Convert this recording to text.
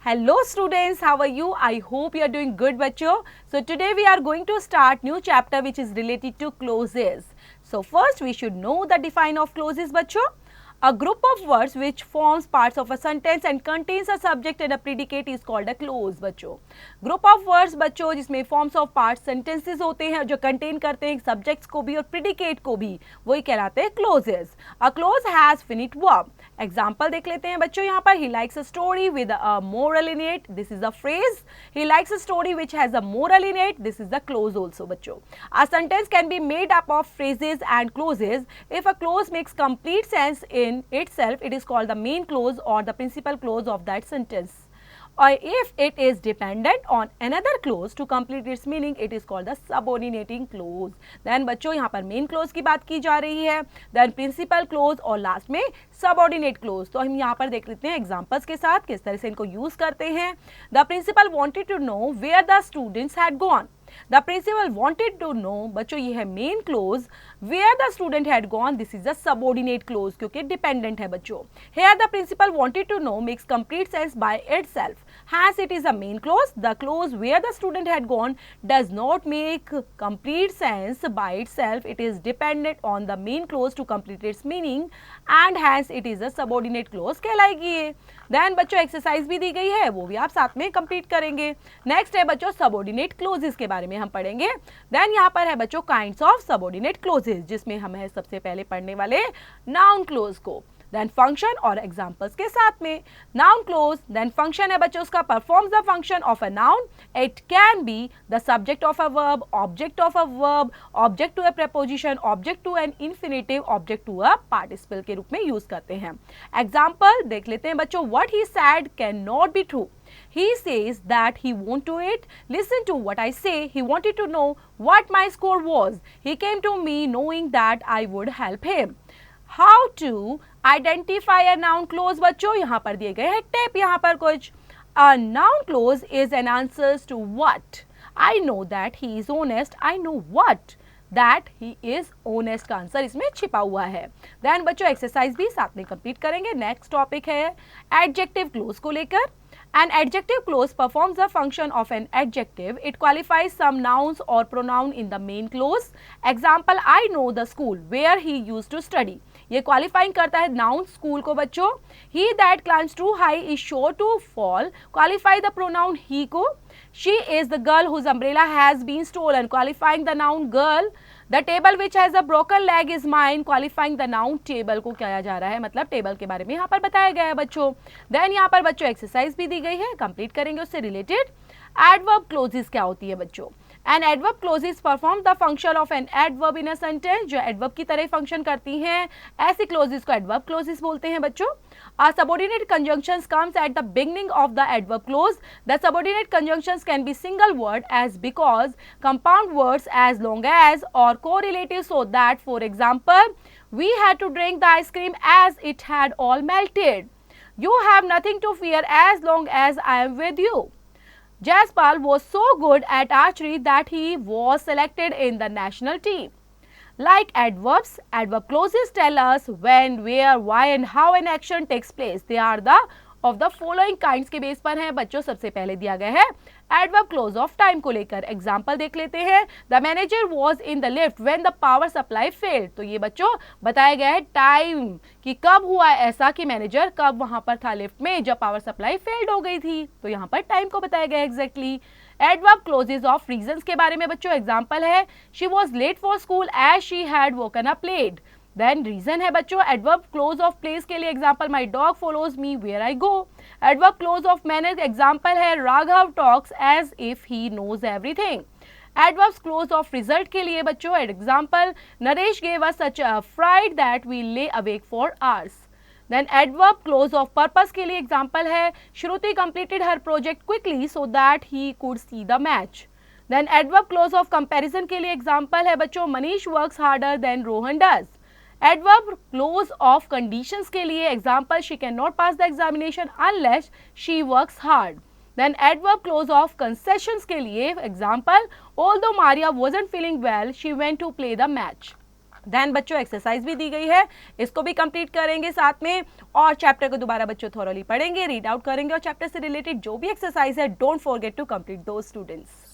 Hello students, how are you? I hope you are doing good बच्चों. So today we are going to start new chapter which is related to clauses. So first we should know the define of clauses बच्चों. A group of words which forms parts of a sentence and contains a subject and a predicate is called a clause बच्चों. Group of words बच्चों जिसमें forms of parts sentences होते हैं जो contain करते हैं subjects को भी और predicate को भी, वही कहलाते हैं clauses. A clause has finite verb. Example देख लेते हैं बच्चों यहाँ पर. He likes a story with a moral in it. This is a phrase. He likes a story which has a moral in it. This is the clause also बच्चों. A sentence can be made up of phrases and clauses. If a clause makes complete sense in itself, it is called the main clause or the principal clause of that sentence. Or if it is dependent on another clause to complete its meaning, it is called the subordinating clause. Then बच्चों यहाँ पर main clause की बात की जा रही है, then principal clause और last में subordinate clause. तो हम यहाँ पर देख लेते हैं examples के साथ किस तरह से इनको use करते हैं. The principal wanted to know where the students had gone. The principal wanted to know बच्चों ये है main clause, where the student had gone. This is a subordinate clause क्योंकि dependent है बच्चों. Here the principal wanted to know makes complete sense by itself. Hence it is a main clause. The clause where the student had gone does not make complete sense by itself. It is dependent on the main clause to complete its meaning and hence it is a subordinate clause कहलाएगी ये. Then बच्चों exercise भी दी गई है, वो भी आप साथ में कंप्लीट करेंगे. नेक्स्ट है बच्चों सबऑर्डिनेट क्लोजेस के बारे में हम पढ़ेंगे. देन यहाँ पर है बच्चों काइंड्स ऑफ सबऑर्डिनेट क्लोजेस जिसमें हम है सबसे पहले पढ़ने वाले नाउन क्लोज को. देन फंक्शन और एग्जांपल्स के साथ में. नाउन क्लोज देन फंक्शन है बच्चों उसका performs the function of a noun. It can be the subject of a verb, object of a verb, object to a preposition, object to an infinitive, object to a participle के रूप में use करते हैं. Example देख लेते हैं बच्चों. What he sad can not be true. He says that he won't do it. Listen to what I say. He wanted to know what my score was. He came to me knowing that I would help him. How to identify a noun clause बच्चों यहाँ पर दिए गए हैं tip यहाँ पर कुछ. A noun clause is an answer to what. I know that he is honest. I know what that he is honest का आंसर इसमें छिपा हुआ है. देन बच्चों एक्सरसाइज भी साथ में कंप्लीट करेंगे. नेक्स्ट टॉपिक है एडजेक्टिव क्लोज को लेकर. An adjective clause performs the function of an adjective. It qualifies some nouns or pronoun in the main clause. Example, I know the school where he used to study. ये qualifying करता है noun school को बच्चों. He that climbs too high is sure to fall. Qualify the pronoun he को. She is the girl whose umbrella has been stolen. Qualifying the noun girl. The table which has a broken leg is mine. Qualifying the noun table को क्या जा रहा है मतलब table के बारे में यहाँ पर बताया गया है बच्चों. देन यहाँ पर बच्चों एक्सरसाइज भी दी गई है, कंप्लीट करेंगे उससे रिलेटेड. एडवर्ब क्लोजेस क्या होती है बच्चों. An adverb clauses perform the function of an adverb in a sentence. जो एडवर्ब की तरह फंक्शन करती हैं ऐसी क्लोजेस को एडवर्ब क्लोजेस बोलते हैं बच्चों. Subordinate conjunctions comes at the beginning of the adverb clause. The subordinate conjunctions can be single word as because, compound words as long as or correlative so that. For example, we had to drink the ice cream as it had all melted. You have nothing to fear as long as I am with you. Jaspal was so good at archery that he was selected in the national team. Like adverbs, adverb clauses tell us when, where, why and how an action takes place. They are the of the following kinds के base पर हैं बच्चों. सबसे पहले दिया गया है adverb clause of time को लेकर. एग्जाम्पल देख लेते हैं. The manager was in the lift when the power supply failed. तो ये बच्चों बताया गया है टाइम कि कब हुआ ऐसा कि मैनेजर कब वहां पर था लिफ्ट में जब पावर सप्लाई फेल्ड हो गई थी. तो यहाँ पर टाइम को बताया गया है exactly. Adverb clauses of reasons के बारे में बच्चों एग्जाम्पल है. She was late for school as she had woken up late. Then reason है बच्चों एडवर्ब क्लोज ऑफ प्लेस के लिए example my dog follows me where I go. Adverb clause of manner example है Raghav talks as if he knows everything. Adverbs clause of result के लिए बच्चों example Naresh gave us such a fried that we lay awake for hours. Then adverb clause of purpose के लिए example है Shruti completed her project quickly so that he could see the match. Then adverb clause of comparison के लिए example है बच्चों Manish works harder than Rohan does. Adverb clause of conditions के लिए example she can not pass the examination unless she works hard. Then adverb clause of concessions के लिए example although Maria wasn't feeling well she went to play the match. Then बच्चों exercise भी दी गई है, इसको भी कंप्लीट करेंगे साथ में, और चैप्टर को दोबारा बच्चों थोरली पढ़ेंगे, रीड आउट करेंगे, और चैप्टर से रिलेटेड जो भी एक्सरसाइज है डोंट फॉरगेट टू कंप्लीट दो स्टूडेंट्स।